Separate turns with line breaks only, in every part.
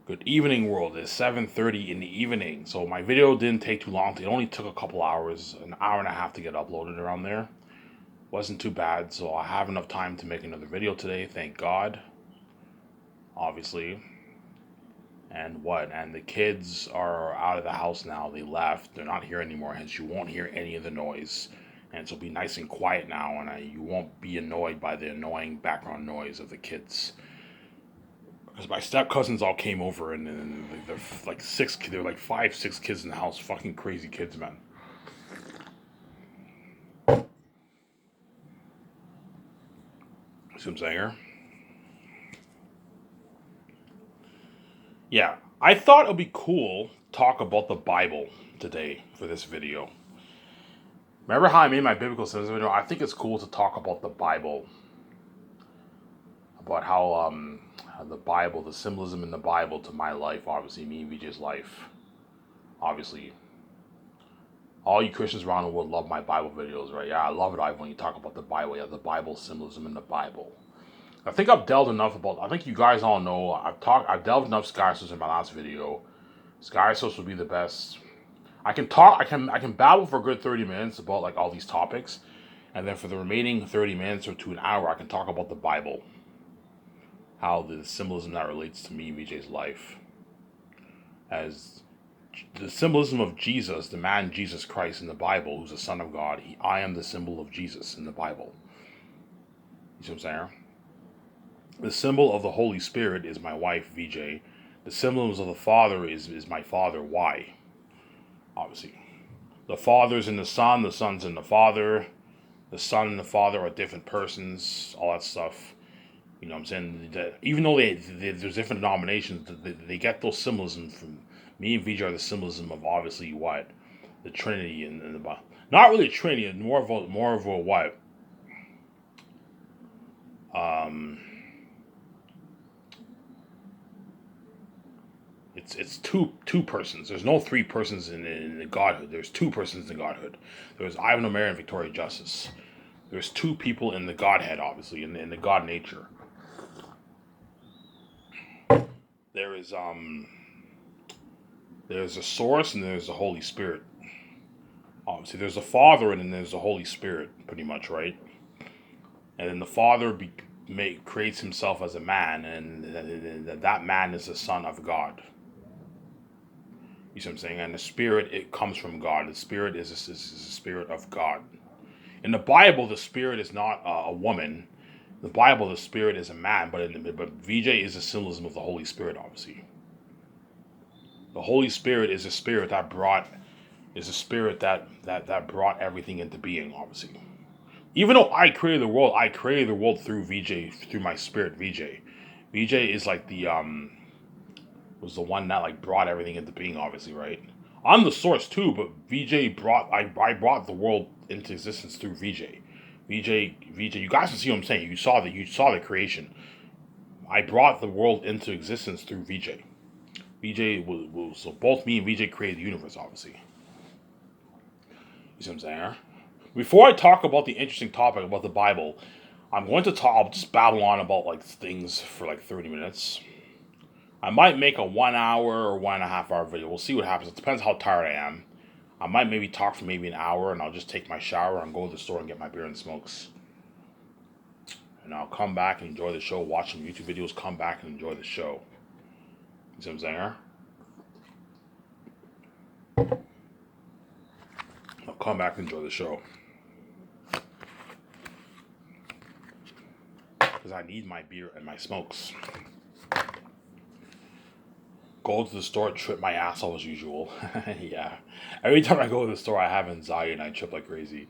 Good evening, world. It's 7:30 in the evening, so my video didn't take too long. It only took a couple hours, an hour and a half to get uploaded around there. Wasn't too bad, so I have enough time to make another video today. Thank God, obviously. And what? And the kids are out of the house now. They left. They're not here anymore. Hence, you won't hear any of the noise. And it'll be nice and quiet now, and you won't be annoyed by the annoying background noise of the kids. Because my step cousins all came over, and they're like six. They're like 5, 6 kids in the house. Fucking crazy kids, man. See what I'm saying here? Yeah, I thought it'd be cool to talk about the Bible today for this video. Remember how I made my biblical studies video? I think it's cool to talk about the Bible, about how the Bible, the symbolism in the Bible to my life, obviously me and VJ's life, obviously. All you Christians around the world love my Bible videos, right? Yeah, I love it when you talk about the Bible. Yeah, the Bible symbolism in the Bible. I think I've delved enough about. I think you guys all know. I've delved enough Sky Source in my last video. Sky Source would be the best. I can talk. I can babble for a good 30 minutes about like all these topics, and then for the remaining 30 minutes or to an hour, I can talk about the Bible, how the symbolism that relates to me and VJ's life, as the symbolism of Jesus, the man Jesus Christ in the Bible, who's the Son of God. I am the symbol of Jesus in the Bible. You see what I'm saying? The symbol of the Holy Spirit is my wife, VJ. The symbols of the Father is my Father, Y. Obviously. The Father's in the Son's in the Father. The Son and the Father are different persons, all that stuff. You know what I'm saying? Even though there's different denominations, they get those symbolisms from me and VJ are the symbolism of obviously what? The Trinity and the Bible. Not really a Trinity, more of a what? It's two persons. There's no three persons in the Godhood. There's two persons in Godhood. There's Ivan O'Mara and Victoria Justice. There's two people in the Godhead, obviously, in the God nature. There's a source and there's the Holy Spirit. Obviously, there's a Father and then there's the Holy Spirit, pretty much, right? And then the Father creates himself as a man, and that man is the Son of God. You see what I'm saying? And the Spirit, it comes from God. The Spirit is the Spirit of God. In the Bible, the Spirit is not a woman. In the Bible, the Spirit is a man, but VJ is a symbolism of the Holy Spirit, obviously. The Holy Spirit is a spirit that brought everything into being, obviously. Even though I created the world through VJ, through my spirit, VJ. VJ is like was the one that like brought everything into being, obviously, right? I'm the source too, but I brought the world into existence through VJ. VJ, you guys can see what I'm saying. You saw the creation. I brought the world into existence through VJ. So both me and VJ created the universe, obviously. You see what I'm saying? Huh? Before I talk about the interesting topic about the Bible, I'll just babble on about like things for like 30 minutes. I might make a 1 hour or 1.5 hour video. We'll see what happens. It depends how tired I am. I might maybe talk for maybe an hour and I'll just take my shower and go to the store and get my beer and smokes. And I'll come back and enjoy the show, watch some YouTube videos, come back and enjoy the show. You see what I'm saying? I'll come back and enjoy the show. Because I need my beer and my smokes. Go to the store, trip my ass off as usual. Yeah. Every time I go to the store, I have anxiety and I trip like crazy.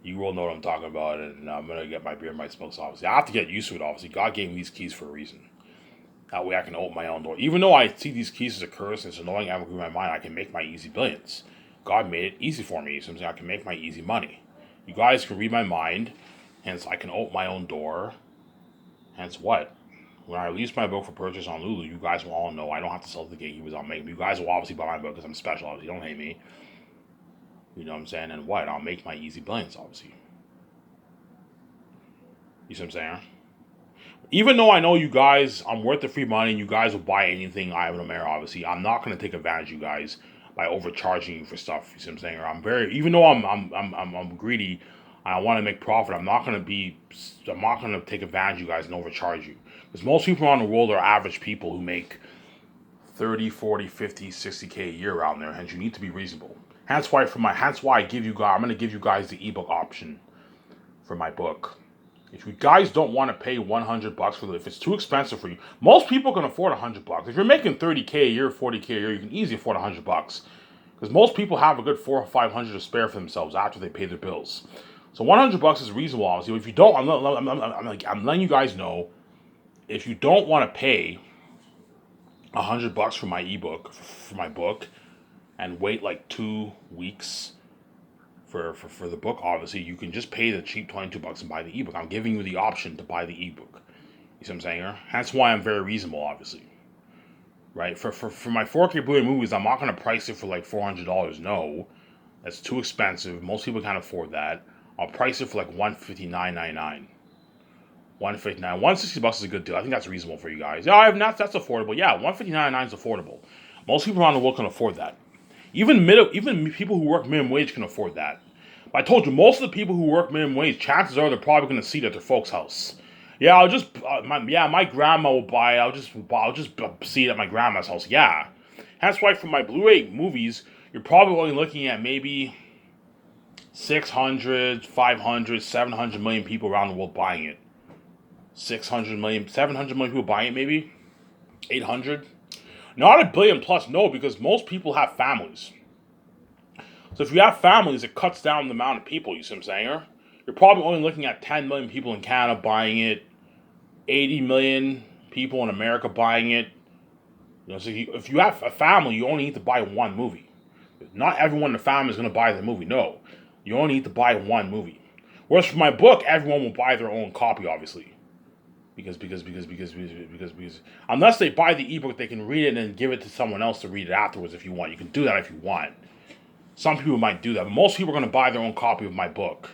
You will know what I'm talking about, and I'm going to get my beer and my smokes, obviously. I have to get used to it, obviously. God gave me these keys for a reason. That way I can open my own door. Even though I see these keys as a curse and it's annoying, I have in my mind, I can make my easy billions. God made it easy for me, so I'm saying I can make my easy money. You guys can read my mind, hence I can open my own door. Hence what? When I release my book for purchase on Lulu, you guys will all know I don't have to sell the gatekeepers. I'll make. You guys will obviously buy my book because I'm special. Obviously, don't hate me. You know what I'm saying? And what? I'll make my easy billions, obviously. You see what I'm saying? Even though I know you guys, I'm worth the free money, and you guys will buy anything I have in America. Obviously, I'm not gonna take advantage of you guys by overcharging you for stuff. You see what I'm saying? Or I'm very, even though I'm greedy, I want to make profit. I'm not gonna take advantage of you guys and overcharge you. Because most people around the world are average people who make 30, 40, 50, 60K a year around there, and you need to be reasonable. Hence why I'm gonna give you guys the ebook option for my book. If you guys don't want to pay $100 for it, if it's too expensive for you, most people can afford $100. If you're making 30K a year, 40K a year, you can easily afford $100. Because most people have a good 400 or 500 to spare for themselves after they pay their bills. So $100 is reasonable, obviously. If you don't, I'm letting you guys know, if you don't want to pay $100 for my ebook, for my book, and wait like 2 weeks for the book, obviously, you can just pay the cheap $22 and buy the ebook. I'm giving you the option to buy the ebook. You see what I'm saying? That's why I'm very reasonable, obviously. Right? For my 4K Blu-ray movies, I'm not going to price it for like $400. No. That's too expensive. Most people can't afford that. I'll price it for like $159.99. $159, $160 is a good deal. I think that's reasonable for you guys. Yeah, that's affordable. Yeah, $159.99 is affordable. Most people around the world can afford that. Even people who work minimum wage can afford that. But I told you, most of the people who work minimum wage, chances are they're probably going to see it at their folks' house. Yeah, my grandma will buy it. I'll just see it at my grandma's house. Yeah, that's why for my Blu-ray movies, you're probably only looking at maybe 600, 500, 700 million people around the world buying it. 600 million, 700 million people buying it, maybe 800. Not a billion plus, no, because most people have families. So if you have families, it cuts down the amount of people, you see what I'm saying? You're probably only looking at 10 million people in Canada buying it, 80 million people in America buying it. You know, so if you have a family, you only need to buy one movie. Not everyone in the family is going to buy the movie, no. You only need to buy one movie. Whereas for my book, everyone will buy their own copy, obviously. Because unless they buy the ebook, they can read it and then give it to someone else to read it afterwards if you want. You can do that if you want. Some people might do that, but most people are going to buy their own copy of my book,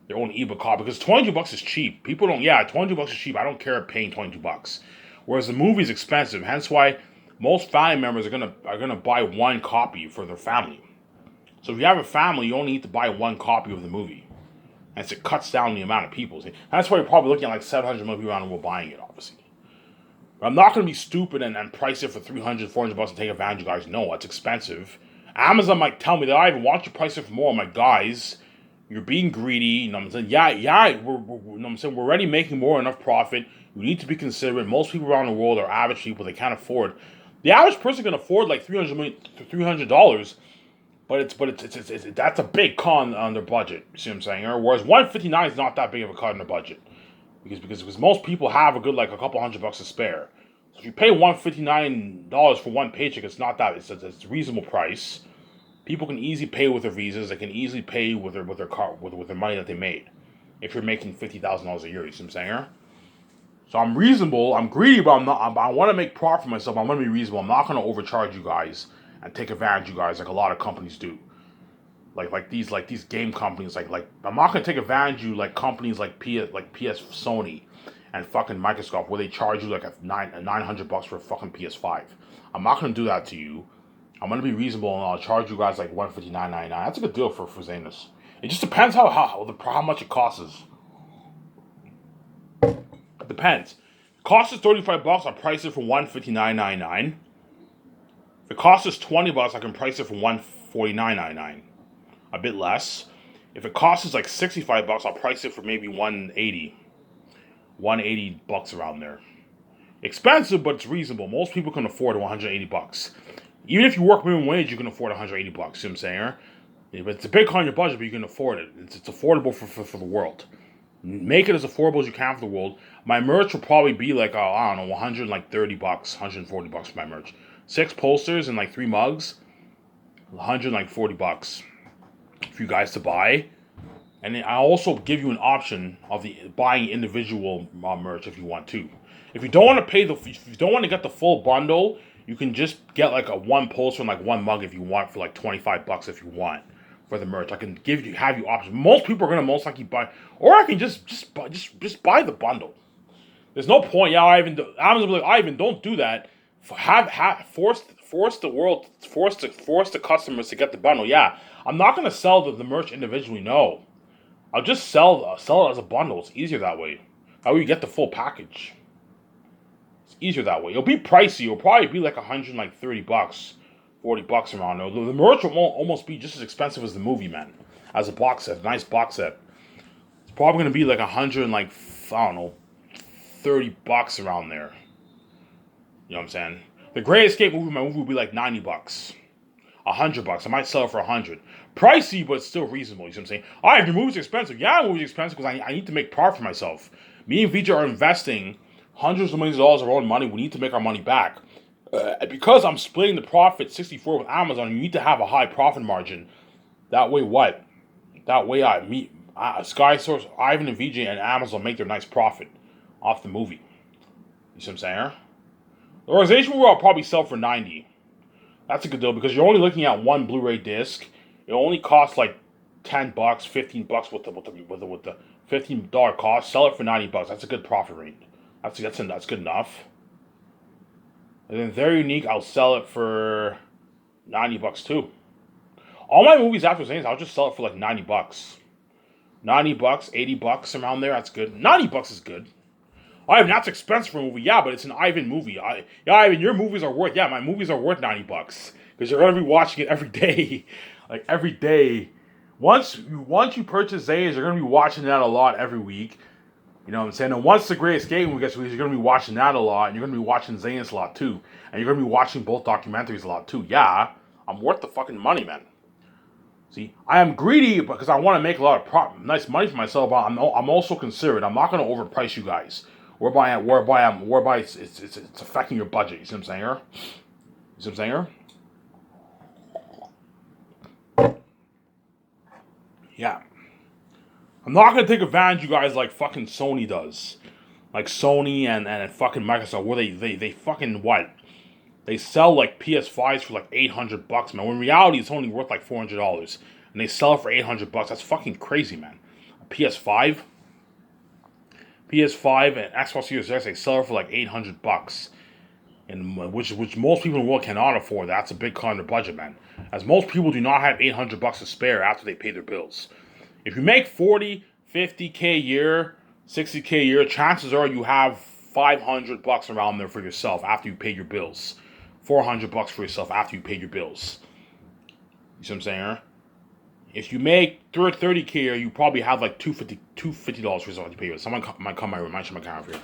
their own ebook copy, because $22 is cheap. People don't, yeah, $22 is cheap. I don't care paying $22. Whereas the movie is expensive. Hence why most family members are gonna buy one copy for their family. So if you have a family, you only need to buy one copy of the movie. And so it cuts down the amount of people. That's why you're probably looking at like 700 million people around the world buying it, obviously. But I'm not going to be stupid and price it for $300, $400 and take advantage of you guys. No, it's expensive. Amazon might tell me that I even want you to price it for more. I'm like, guys, you're being greedy. You know what I'm saying? We're already making more than enough profit. You need to be considerate. Most people around the world are average people. They can't afford. The average person can afford like $300. But that's a big con on their budget. You see what I'm saying? Whereas $159 is not that big of a cut on their budget, because most people have a good like a couple $100 to spare. So if you pay $159 for one paycheck, it's not that. It's a reasonable price. People can easily pay with their visas. They can easily pay with their money that they made. If you're making $50,000 a year, you see what I'm saying? So I'm reasonable. I'm greedy, but I'm not. I want to make profit for myself. I'm going to be reasonable. I'm not going to overcharge you guys and take advantage of you guys like a lot of companies do. Like these game companies, like I'm not gonna take advantage of you like companies like Sony and fucking Microsoft, where they charge you like $900 for a fucking PS5. I'm not gonna do that to you. I'm gonna be reasonable and I'll charge you guys like $159.99. That's a good deal for Zanus. It just depends how much it costs. It depends. It costs us $35. I'll price it for $159.99. If it costs us $20, I can price it for $149.99. A bit less. If it costs us like $65, I'll price it for maybe $180 around there. Expensive, but it's reasonable. Most people can afford $180. Even if you work minimum wage, you can afford $180. See what I'm saying? Yeah, but it's a big on your budget, but you can afford it. It's affordable for the world. Make it as affordable as you can for the world. My merch will probably be like I don't know, $130, $140 for my merch. 6 posters and like 3 mugs, $140 for you guys to buy. And then I also give you an option of buying individual merch if you want to. If you don't want to get the full bundle, you can just get like a 1 poster and like 1 mug if you want for like $25 if you want for the merch. I can have you options. Most people are gonna most likely buy, or I can just buy the bundle. There's no point. Yeah, Amazon be like, Ivan, don't do that. Force the customers to get the bundle. Yeah, I'm not gonna sell the merch individually. No, I'll just sell it as a bundle. It's easier that way. That way you get the full package. It's easier that way. It'll be pricey. It'll probably be like $130, $40 around there. The merch will almost be just as expensive as the movie, man. As a box set, nice box set. It's probably gonna be like I don't know, $30 around there. You know what I'm saying? The Great Escape movie, my movie would be like $90, $100. I might sell it for $100. Pricey, but still reasonable. You see what I'm saying? All right, if your movie's expensive, yeah, the movie's expensive because I need to make profit for myself. Me and Vijay are investing hundreds of millions of dollars of our own money. We need to make our money back. Because I'm splitting the profit 64 with Amazon, you need to have a high profit margin. That way, what? That way, Sky Source, Ivan and Vijay, and Amazon make their nice profit off the movie. You see what I'm saying? The organization will probably sell for $90. That's a good deal because you're only looking at one Blu-ray disc. It only costs like $10, $15 with the $15 cost. Sell it for $90. That's a good profit rate. That's good enough. And then Very Unique, I'll sell it for $90 too. All my movies after saying I'll just sell it for like $90. $90, $80 around there. That's good. $90 is good. Ivan, that's expensive for a movie. Yeah, but it's an Ivan movie. Ivan, your movies are worth. Yeah, my movies are worth $90 because you're gonna be watching it every day, like every day. Once you purchase Zayas, you're gonna be watching that a lot every week. You know what I'm saying? And once the Great Escape movie gets released, you're gonna be watching that a lot, and you're gonna be watching Zayas a lot too, and you're gonna be watching both documentaries a lot too. Yeah, I'm worth the fucking money, man. See, I am greedy because I want to make a lot of nice money for myself, but I'm also considerate. I'm not going to overprice you guys. Whereby it's affecting your budget. You see what I'm saying here? You see what I'm saying here? Yeah. I'm not going to take advantage of you guys like fucking Sony does. Like Sony and fucking Microsoft, where they fucking what? They sell like PS5s for like $800, man. When in reality, it's only worth like $400, and they sell it for $800. That's fucking crazy, man. A PS5 and Xbox Series X, they sell it for like $800, and which most people in the world cannot afford. That's a big cut on their budget, man. As most people do not have $800 to spare after they pay their bills. If you make 40, 50K a year, 60K a year, chances are you have $500 around there for yourself after you pay your bills. $400 for yourself after you pay your bills. You see what I'm saying? If you make 30K a year, you probably have like $250 for yourself to pay your bills. Someone might come my room. I should my camera here.